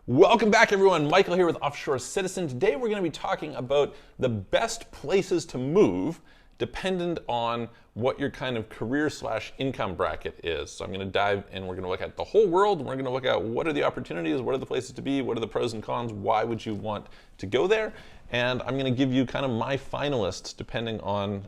Welcome back, everyone. Michael here with Offshore Citizen. Today we're going to be talking about the best places to move dependent on what your kind of career/income bracket is. So I'm going to dive in. We're going to look at the whole world. And we're going to look at what are the opportunities, what are the places to be, what are the pros and cons, why would you want to go there. And I'm going to give you kind of my finalists depending on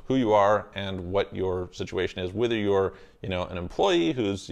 who you are and what your situation is, whether you're an employee who's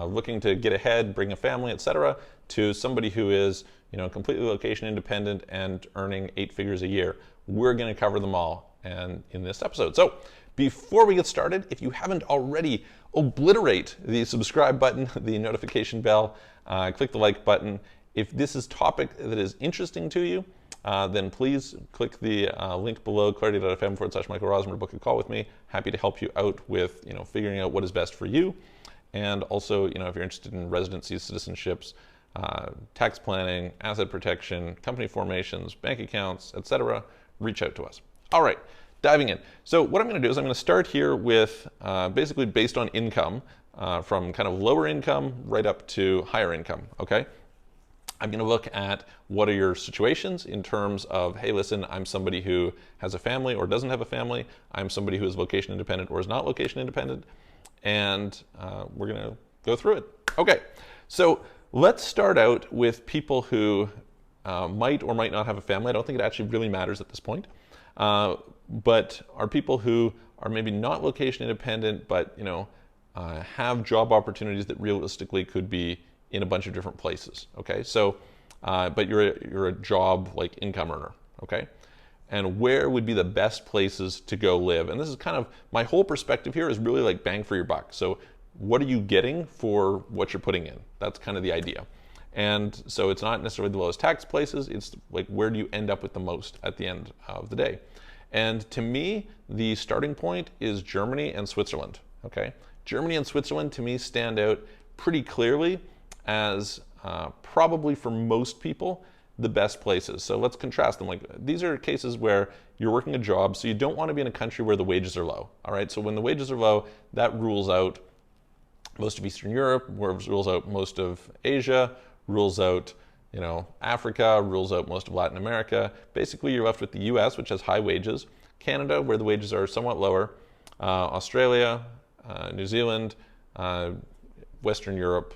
looking to get ahead, bring a family, etc., to somebody who is completely location independent and earning 8 figures a year. We're going to cover them all and in this episode. So before we get started, if you haven't already, obliterate the subscribe button, the notification bell, click the like button. If this is a topic that is interesting to you, then please click the link below, clarity.fm/Michael Rosmer, book a call with me. Happy to help you out with figuring out what is best for you. And also, if you're interested in residencies, citizenships, tax planning, asset protection, company formations, bank accounts, etc., reach out to us. All right, diving in. So what I'm going to do is I'm going to start here with basically based on income, from kind of lower income right up to higher income, okay? I'm going to look at what are your situations in terms of, hey, listen, I'm somebody who has a family or doesn't have a family. I'm somebody who is location independent or is not location independent. And we're going to go through it. Okay, so let's start out with people who might or might not have a family. I don't think it actually really matters at this point. But are people who are maybe not location independent, but have job opportunities that realistically could be in a bunch of different places. Okay, so but you're a job like income earner. Okay. And where would be the best places to go live? And this is kind of, my whole perspective here is really like bang for your buck. So what are you getting for what you're putting in? That's kind of the idea. And so it's not necessarily the lowest tax places, it's like where do you end up with the most at the end of the day? And to me, the starting point is Germany and Switzerland, okay? Germany and Switzerland to me stand out pretty clearly as probably for most people, the best places. So let's contrast them. Like these are cases where you're working a job, so you don't want to be in a country where the wages are low. All right. So when the wages are low, that rules out most of Eastern Europe, rules out most of Asia, rules out Africa, rules out most of Latin America. Basically, you're left with the U.S., which has high wages, Canada, where the wages are somewhat lower, Australia, New Zealand, Western Europe.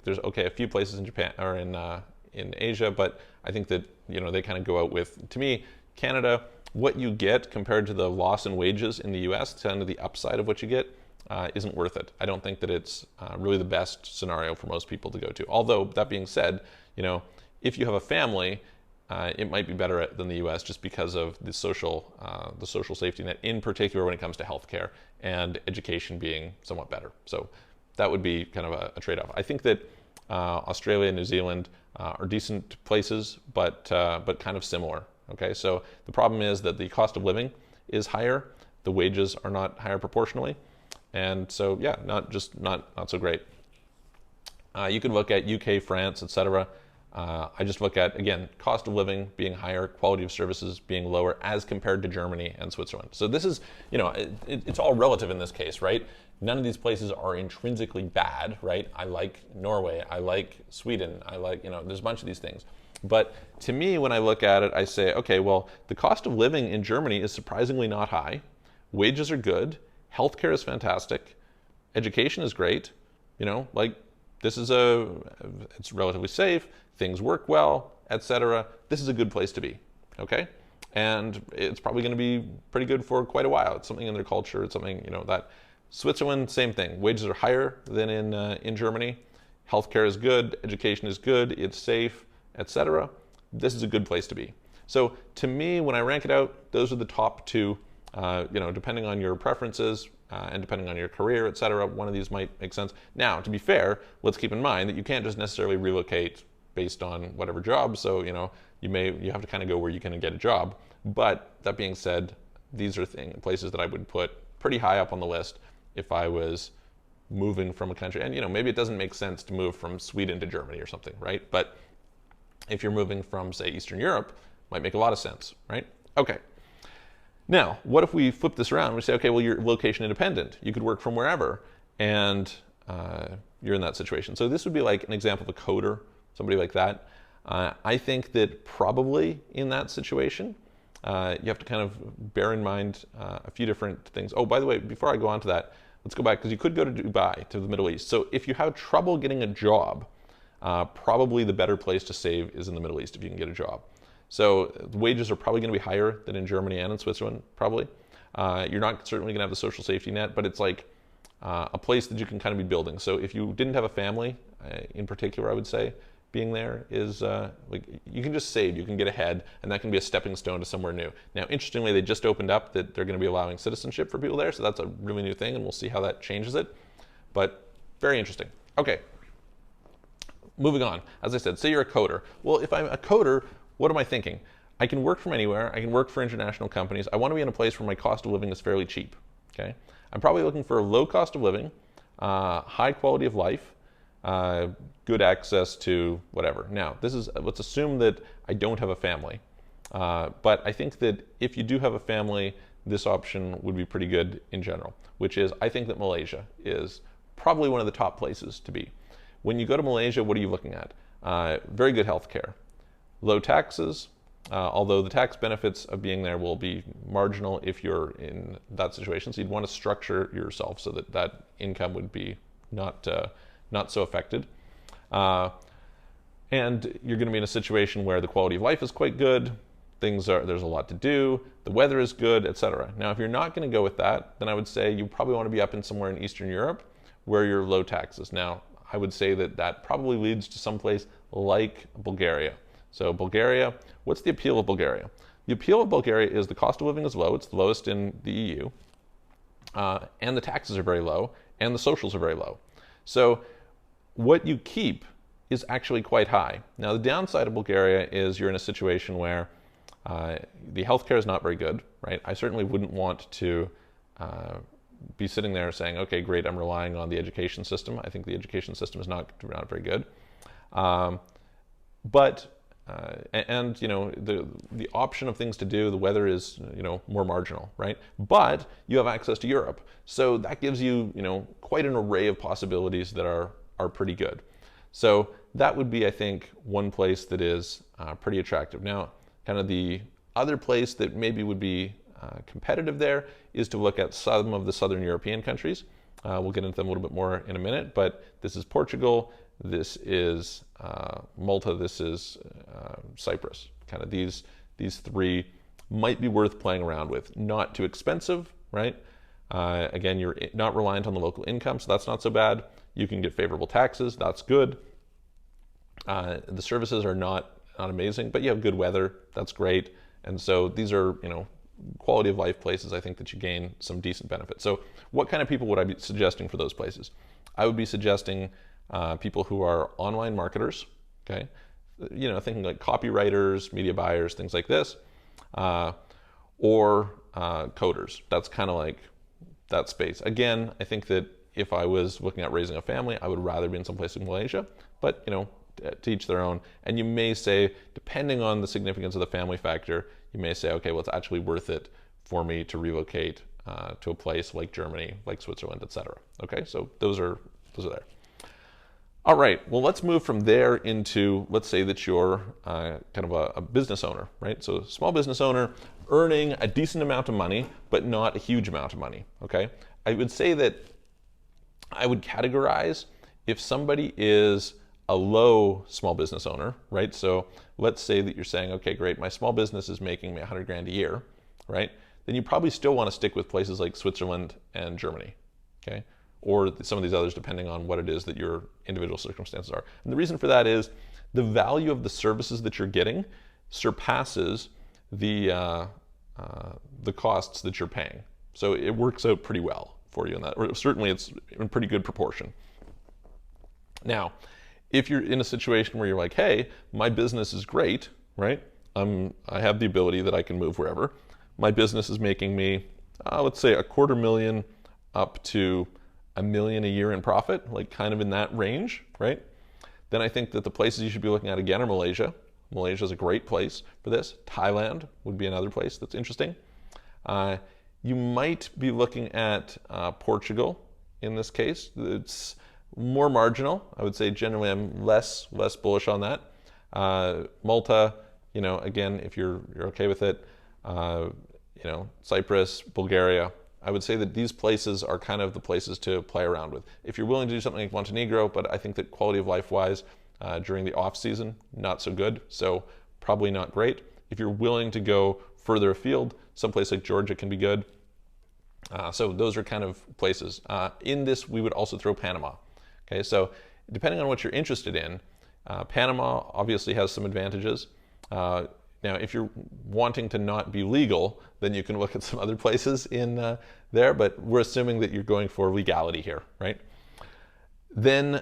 There's a few places in Japan or in Asia, but I think that they kind of go out with, to me, Canada, what you get compared to the loss in wages in the US, kind of the upside of what you get, isn't worth it. I don't think that it's really the best scenario for most people to go to. Although that being said, if you have a family, it might be better than the US just because of the social safety net, in particular when it comes to healthcare and education being somewhat better. So that would be kind of a trade-off. I think that Australia and New Zealand are decent places, but kind of similar. Okay, so the problem is that the cost of living is higher, the wages are not higher proportionally, and so yeah, not so great. You could look at UK, France, etc. I just look at, again, cost of living being higher, quality of services being lower as compared to Germany and Switzerland. So this is, it's all relative in this case, right? None of these places are intrinsically bad, right? I like Norway, I like Sweden, I like, there's a bunch of these things. But to me, when I look at it, I say, okay, well, the cost of living in Germany is surprisingly not high. Wages are good. Healthcare is fantastic. Education is great. It's relatively safe. Things work well, etc. This is a good place to be, okay? And it's probably going to be pretty good for quite a while. It's something in their culture. It's something, that. Switzerland, same thing. Wages are higher than in Germany. Healthcare is good. Education is good. It's safe, etc. This is a good place to be. So to me, when I rank it out, those are the top two. Depending on your preferences and depending on your career, etc. One of these might make sense. Now, to be fair, let's keep in mind that you can't just necessarily relocate based on whatever job. So you have to kind of go where you can get a job. But that being said, these are places that I would put pretty high up on the list if I was moving from a country. And maybe it doesn't make sense to move from Sweden to Germany or something, right? But if you're moving from, say, Eastern Europe, it might make a lot of sense, right? Okay. Now, what if we flip this around and we say, okay, well, you're location independent. You could work from wherever. And you're in that situation. So this would be like an example of a coder, somebody like that. I think that probably in that situation, you have to kind of bear in mind a few different things. Oh, by the way, before I go on to that, let's go back, because you could go to Dubai, to the Middle East. So if you have trouble getting a job, probably the better place to save is in the Middle East if you can get a job. So the wages are probably going to be higher than in Germany and in Switzerland, probably. You're not certainly going to have the social safety net, but it's like a place that you can kind of be building. So if you didn't have a family, in particular, I would say, being there is like you can just save, you can get ahead, and that can be a stepping stone to somewhere new. Now, interestingly, they just opened up that they're going to be allowing citizenship for people there, so that's a really new thing, and we'll see how that changes it. But very interesting. Okay, moving on. As I said, say you're a coder. Well, if I'm a coder, what am I thinking? I can work from anywhere. I can work for international companies. I want to be in a place where my cost of living is fairly cheap. Okay, I'm probably looking for a low cost of living, high quality of life, good access to whatever. Now, let's assume that I don't have a family. But I think that if you do have a family, this option would be pretty good in general, which is I think that Malaysia is probably one of the top places to be. When you go to Malaysia, what are you looking at? Very good healthcare, low taxes, although the tax benefits of being there will be marginal if you're in that situation. So you'd want to structure yourself so that that income would be not so affected. And you're going to be in a situation where the quality of life is quite good, there's a lot to do, the weather is good, etc. Now, if you're not going to go with that, then I would say you probably want to be up in somewhere in Eastern Europe where you're low taxes. Now, I would say that probably leads to some place like Bulgaria. So Bulgaria, what's the appeal of Bulgaria? The appeal of Bulgaria is the cost of living is low, it's the lowest in the EU, and the taxes are very low, and the socials are very low. So what you keep is actually quite high. Now, the downside of Bulgaria is you're in a situation where the healthcare is not very good, right? I certainly wouldn't want to be sitting there saying, okay, great, I'm relying on the education system. I think the education system is not very good. And you know, the option of things to do, the weather is, you know, more marginal, right? But you have access to Europe. So that gives you, you know, quite an array of possibilities that are pretty good. So that would be, I think, one place that is pretty attractive. Now, kind of the other place that maybe would be competitive there is to look at some of the Southern European countries. We'll get into them a little bit more in a minute, but this is Portugal, this is Malta, this is Cyprus. Kind of these three might be worth playing around with. Not too expensive, right? Again, you're not reliant on the local income, so that's not so bad. You can get favorable taxes, that's good. The services are not amazing, but you have good weather, that's great. And so these are, you know, quality of life places, I think, that you gain some decent benefits. So what kind of people would I be suggesting for those places? I would be suggesting people who are online marketers, okay? You know, thinking like copywriters, media buyers, things like this, or coders. That's kind of like that space. Again, I think that if I was looking at raising a family, I would rather be in some place in Malaysia, but, you know, to each their own. And you may say, depending on the significance of the family factor, you may say, okay, well, it's actually worth it for me to relocate to a place like Germany, like Switzerland, etc. Okay, so those are there. All right, well, let's move from there into, let's say that you're kind of a business owner, right? So small business owner earning a decent amount of money, but not a huge amount of money, okay? I would say that I would categorize if somebody is a low small business owner, right? So let's say that you're saying, okay, great, my small business is making me 100 grand a year, right? Then you probably still want to stick with places like Switzerland and Germany, okay? Or some of these others, depending on what it is that your individual circumstances are. And the reason for that is the value of the services that you're getting surpasses the costs that you're paying. So it works out pretty well for you in that, or certainly it's in pretty good proportion. Now, if you're in a situation where you're like, hey, my business is great, right? I have the ability that I can move wherever. My business is making me, let's say, $250,000 up to $1 million a year in profit, like kind of in that range, right? Then I think that the places you should be looking at again are Malaysia. Malaysia is a great place for this. Thailand would be another place that's interesting. You might be looking at Portugal in this case. It's more marginal. I would say generally I'm less bullish on that. Malta, again, if you're okay with it, Cyprus, Bulgaria. I would say that these places are kind of the places to play around with. If you're willing to do something like Montenegro, but I think that quality of life wise, during the off season, not so good. So probably not great. If you're willing to go further afield, someplace like Georgia can be good. So those are kind of places. In this, we would also throw Panama. Okay, so depending on what you're interested in, Panama obviously has some advantages. Now, if you're wanting to not be legal, then you can look at some other places in there, but we're assuming that you're going for legality here, right? Then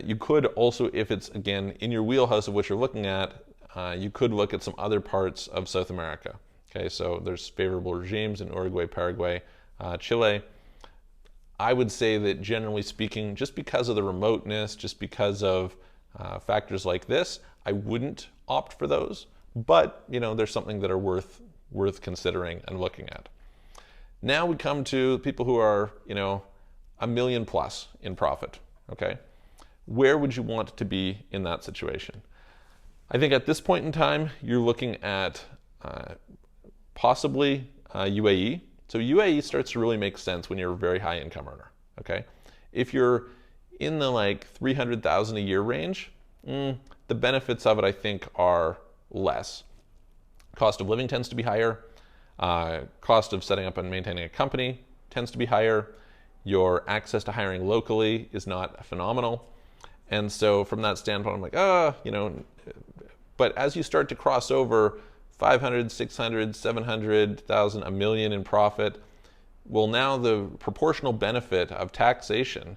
you could also, if it's, again, in your wheelhouse of what you're looking at, you could look at some other parts of South America. Okay, so there's favorable regimes in Uruguay, Paraguay, Chile. I would say that generally speaking, just because of the remoteness, just because of factors like this, I wouldn't opt for those. But there's something that are worth considering and looking at. Now we come to people who are $1 million plus in profit. Okay, where would you want to be in that situation? I think at this point in time you're looking at possibly UAE. So UAE starts to really make sense when you're a very high income earner. Okay, if you're in the like 300,000 a year range, the benefits of it I think are less. Cost of living tends to be higher. Cost of setting up and maintaining a company tends to be higher. Your access to hiring locally is not phenomenal. And so from that standpoint, I'm like, but as you start to cross over 500, 600, 700,000, $1 million in profit, well, now the proportional benefit of taxation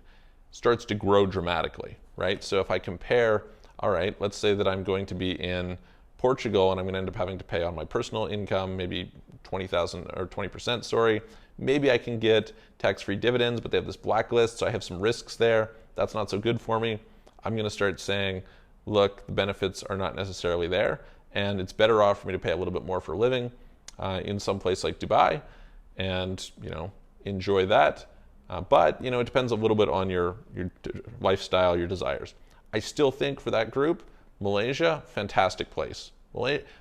starts to grow dramatically, right? So if I compare, all right, let's say that I'm going to be in Portugal and I'm going to end up having to pay on my personal income, maybe 20,000 or 20%, sorry. Maybe I can get tax-free dividends, but they have this blacklist, so I have some risks there. That's not so good for me. I'm going to start saying, look, the benefits are not necessarily there, and it's better off for me to pay a little bit more for a living in some place like Dubai and enjoy that. But it depends a little bit on your lifestyle, your desires. I still think for that group, Malaysia, fantastic place.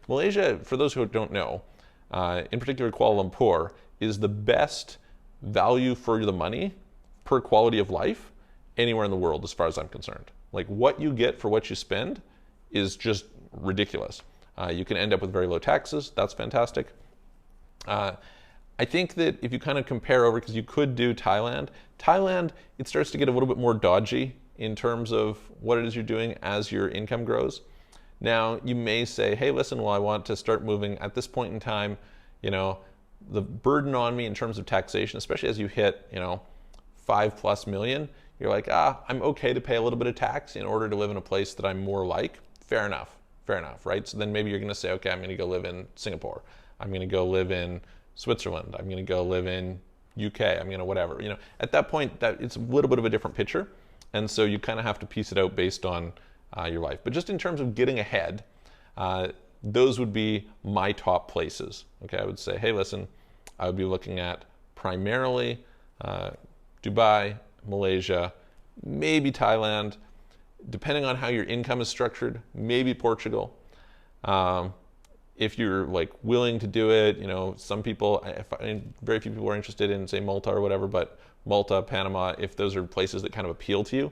Malaysia, for those who don't know, in particular Kuala Lumpur, is the best value for the money per quality of life anywhere in the world as far as I'm concerned. Like what you get for what you spend is just ridiculous. You can end up with very low taxes. That's fantastic. I think that if you kind of compare over, because you could do Thailand, it starts to get a little bit more dodgy in terms of what it is you're doing as your income grows. Now, you may say, hey, listen, well, I want to start moving at this point in time, the burden on me in terms of taxation, especially as you hit, 5+ million, you're like, I'm okay to pay a little bit of tax in order to live in a place that I'm more like. Fair enough, right? So then maybe you're going to say, okay, I'm going to go live in Singapore. I'm going to go live in Switzerland. I'm going to go live in UK. I'm going to whatever. At that point, that it's a little bit of a different picture. And so you kind of have to piece it out based on your life. But just in terms of getting ahead, those would be my top places. Okay, I would say, hey, listen, I would be looking at primarily Dubai, Malaysia, maybe Thailand, depending on how your income is structured, maybe Portugal. If you're like willing to do it, some people, very few people are interested in, say, Malta or whatever, but Malta, Panama, if those are places that kind of appeal to you,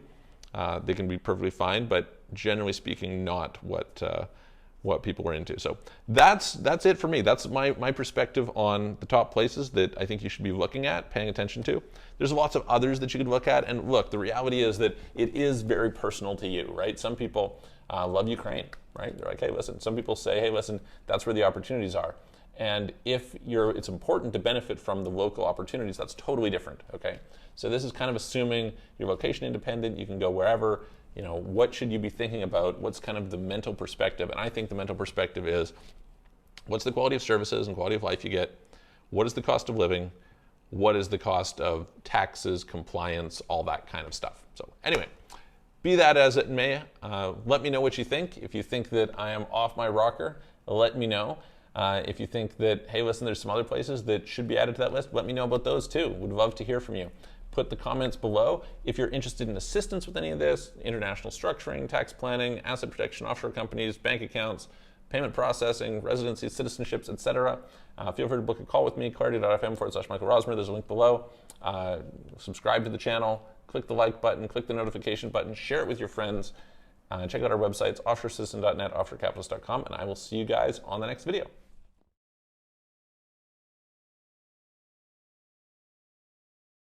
they can be perfectly fine, but generally speaking, not what people are into. So that's it for me. That's my perspective on the top places that I think you should be looking at, paying attention to. There's lots of others that you could look at, and look, the reality is that it is very personal to you, right? Some people love Ukraine, right? They're like, hey, listen. Some people say, hey, listen, that's where the opportunities are. And if it's important to benefit from the local opportunities, that's totally different, okay? So this is kind of assuming you're location independent, you can go wherever. What should you be thinking about? What's kind of the mental perspective? And I think the mental perspective is, what's the quality of services and quality of life you get? What is the cost of living? What is the cost of taxes, compliance, all that kind of stuff? So anyway, be that as it may, let me know what you think. If you think that I am off my rocker, let me know. If you think that, hey, listen, there's some other places that should be added to that list, let me know about those too. Would love to hear from you. put the comments below. If you're interested in assistance with any of this, international structuring, tax planning, asset protection, offshore companies, bank accounts, payment processing, residency, citizenships, etc., feel free to book a call with me, cardio.fm/Michael Rosmer. There's a link below. Subscribe to the channel, click the like button, click the notification button, share it with your friends. Check out our websites, offshorecitizen.net, offshorecapitalist.com, and I will see you guys on the next video.